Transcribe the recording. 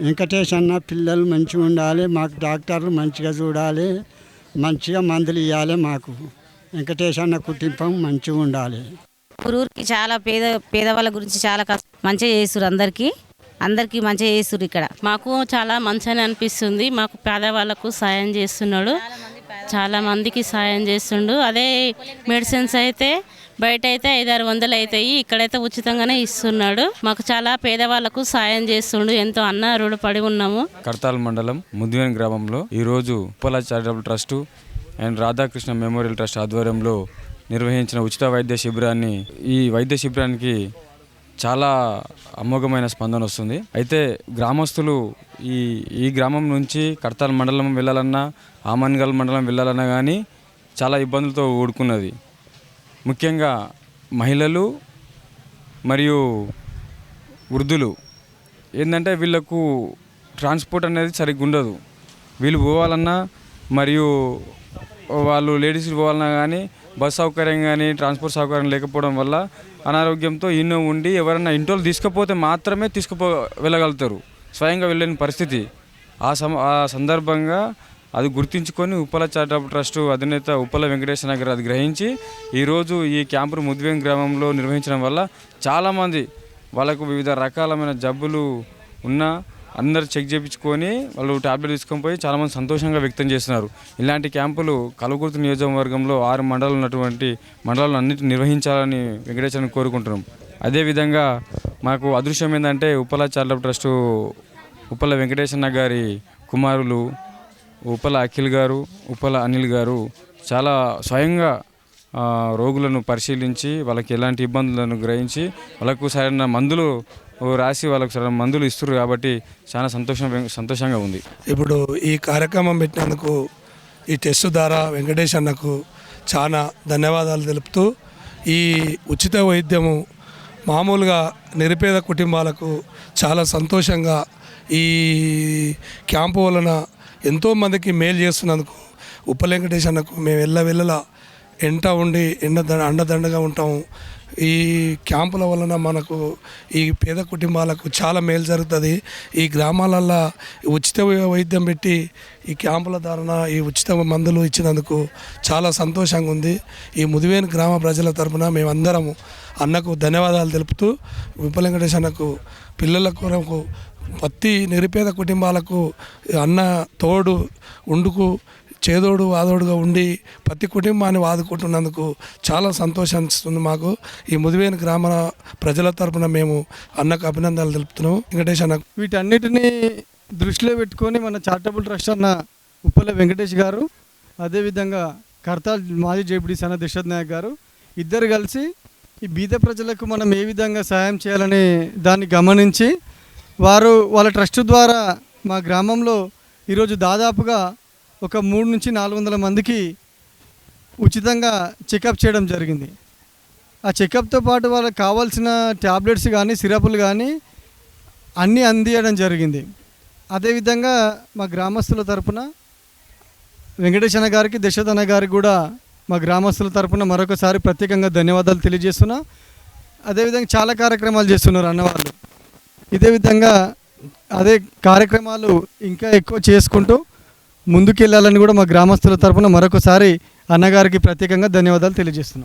వెంకటేష్ అన్న పిల్లలు మంచిగా ఉండాలి, మాకు డాక్టర్లు మంచిగా చూడాలి, మంచిగా మందులు ఇవ్వాలి. మాకు వెంకటేష్ అన్న కుటుంబం మంచిగా ఉండాలి. ఊరికి చాలా పేదవాళ్ళ గురించి చాలా మంచిగా చేస్తున్నారు. అందరికీ మంచిగా చేస్తున్నారు. ఇక్కడ మాకు చాలా మంచిగా అనిపిస్తుంది. మాకు పేదవాళ్ళకు సాయం చేస్తున్నాడు, చాలా మందికి సాయం చేస్తుండు. అదే మెడిసిన్స్ అయితే బయట అయితే 500-600 అవుతాయి, ఇక్కడైతే ఉచితంగానే ఇస్తున్నాడు. మాకు చాలా పేదవాళ్ళకు సాయం చేస్తుండు. ఎంతో అన్నారుడు పడి ఉన్నాము. కర్తాల్ మండలం ముద్వేన్ గ్రామంలో ఈరోజు Uppala charitable trust and Radhakrishna memorial trust ఆధ్వర్యంలో నిర్వహించిన ఉచిత వైద్య శిబిరాన్ని, ఈ వైద్య శిబిరానికి చాలా అమోఘమైన స్పందన వస్తుంది. అయితే గ్రామస్తులు ఈ గ్రామం నుంచి కర్తాల్ మండలం వెళ్ళాలన్నా, ఆమన్గల్ మండలం వెళ్ళాలన్నా కానీ చాలా ఇబ్బందులతో ఊడుకున్నది. ముఖ్యంగా మహిళలు మరియు వృద్ధులు ఏంటంటే వీళ్ళకు ట్రాన్స్పోర్ట్ అనేది సరిగ్గా ఉండదు. వీళ్ళు పోవాలన్నా మరియు వాళ్ళు లేడీస్లు పోవాలన్నా కానీ బస్ సౌకర్యం కానీ ట్రాన్స్పోర్ట్ సౌకర్యం లేకపోవడం వల్ల అనారోగ్యంతో ఎన్నో ఉండి ఎవరైనా ఇంట్లో తీసుకుపోతే మాత్రమే వెళ్ళగలుగుతారు, స్వయంగా వెళ్ళని పరిస్థితి. ఆ సందర్భంగా అది గుర్తించుకొని ఉప్పల చారిటబుల్ ట్రస్ట్ అధినేత ఉప్పల వెంకటేశ్వర గారు అది గ్రహించి ఈరోజు ఈ క్యాంపు ముద్వేన్ గ్రామంలో నిర్వహించడం వల్ల చాలామంది వాళ్ళకు వివిధ రకాలమైన జబ్బులు ఉన్నా అందరు చెక్ చేయించుకొని వాళ్ళు టాబ్లెట్ తీసుకొని పోయి చాలామంది సంతోషంగా వ్యక్తం చేస్తున్నారు. ఇలాంటి క్యాంపులు కల్వకుర్తి నియోజకవర్గంలో 6 మండలాలు ఉన్నటువంటి మండలాలను అన్నింటినీ నిర్వహించాలని వెంకటేశ్వరని కోరుకుంటున్నాం. అదేవిధంగా మాకు అదృశ్యం ఏంటంటే ఉప్పల చారిటబుల్ ట్రస్టు ఉప్పల వెంకటేశ్వర గారి కుమారులు ఉప్పల అఖిల్ గారు, ఉప్పల అనిల్ గారు చాలా స్వయంగా రోగులను పరిశీలించి వాళ్ళకి ఎలాంటి ఇబ్బందులను గ్రహించి వాళ్ళకు సరైన మందులు రాసి వాళ్ళకు సరైన మందులు ఇస్తారు. కాబట్టి చాలా సంతోషంగా ఉంది. ఇప్పుడు ఈ కార్యక్రమం పెట్టినందుకు ఈ టెస్ట్ ద్వారా వెంకటేష్ అన్నకు చాలా ధన్యవాదాలు తెలుపుతూ, ఈ ఉచిత వైద్యము మామూలుగా నిరుపేద కుటుంబాలకు చాలా సంతోషంగా ఈ క్యాంపు వలన ఎంతోమందికి మేలు చేస్తున్నందుకు ఉప్పల వెంకటేష్ అన్నకు మేము వెళ్ళలా ఎంట ఉండి అండదండగా ఉంటాము. ఈ క్యాంపుల వలన మనకు ఈ పేద కుటుంబాలకు చాలా మేలు జరుగుతుంది. ఈ గ్రామాలల్లో ఉచిత వైద్యం పెట్టి ఈ క్యాంపుల ద్వారా ఈ ఉచిత మందులు ఇచ్చినందుకు చాలా సంతోషంగా ఉంది. ఈ ముదివేను గ్రామ ప్రజల తరఫున మేమందరము అన్నకు ధన్యవాదాలు తెలుపుతూ, ఉప్పల వెంకటేష్ అన్నకు పిల్లల కొరకు ప్రతి నిరుపేద కుటుంబాలకు అన్న తోడు ఉండుకు చేదోడు ఆదోడుగా ఉండి ప్రతి కుటుంబాన్ని ఆదుకుంటున్నందుకు చాలా సంతోషిస్తుంది. మాకు ఈ ముదివేను గ్రామ ప్రజల తరపున మేము అన్నకు అభినందనలు తెలుపుతున్నాము. వెంకటేష్ అన్న వీటన్నిటినీ దృష్టిలో పెట్టుకొని మన చారిటబుల్ ట్రస్ట్ అన్న ఉప్పల వెంకటేష్ గారు, అదేవిధంగా కర్తాల్ మాజీ జేపీడీ అన్న దిశరథ్ నాయక్ గారు ఇద్దరు కలిసి ఈ బీద ప్రజలకు మనం ఏ విధంగా సహాయం చేయాలని దాన్ని గమనించి వారు వాళ్ళ ట్రస్ట్ ద్వారా మా గ్రామంలో ఈరోజు దాదాపుగా ఒక 300-400 మందికి ఉచితంగా చెకప్ చేయడం జరిగింది. ఆ చెకప్తో పాటు వాళ్ళకి కావాల్సిన ట్యాబ్లెట్స్ కానీ సిరపులు కానీ అన్నీ అందియడం జరిగింది. అదేవిధంగా మా గ్రామస్తుల తరపున వెంకటేశ్వర గారికి, దశరథ్ అన్న గారికి కూడా మా గ్రామస్తుల తరపున మరొకసారి ప్రత్యేకంగా ధన్యవాదాలు తెలియజేస్తున్నా. అదేవిధంగా చాలా కార్యక్రమాలు చేస్తున్నారు అన్నవాళ్ళు. ఇదే విధంగా అదే కార్యక్రమాలు ఇంకా ఎక్కువ చేసుకుంటూ ముందుకెళ్ళాలని కూడా మా గ్రామస్తుల తరపున మరొకసారి అన్నగారికి ప్రత్యేకంగా ధన్యవాదాలు తెలియజేస్తున్నాం.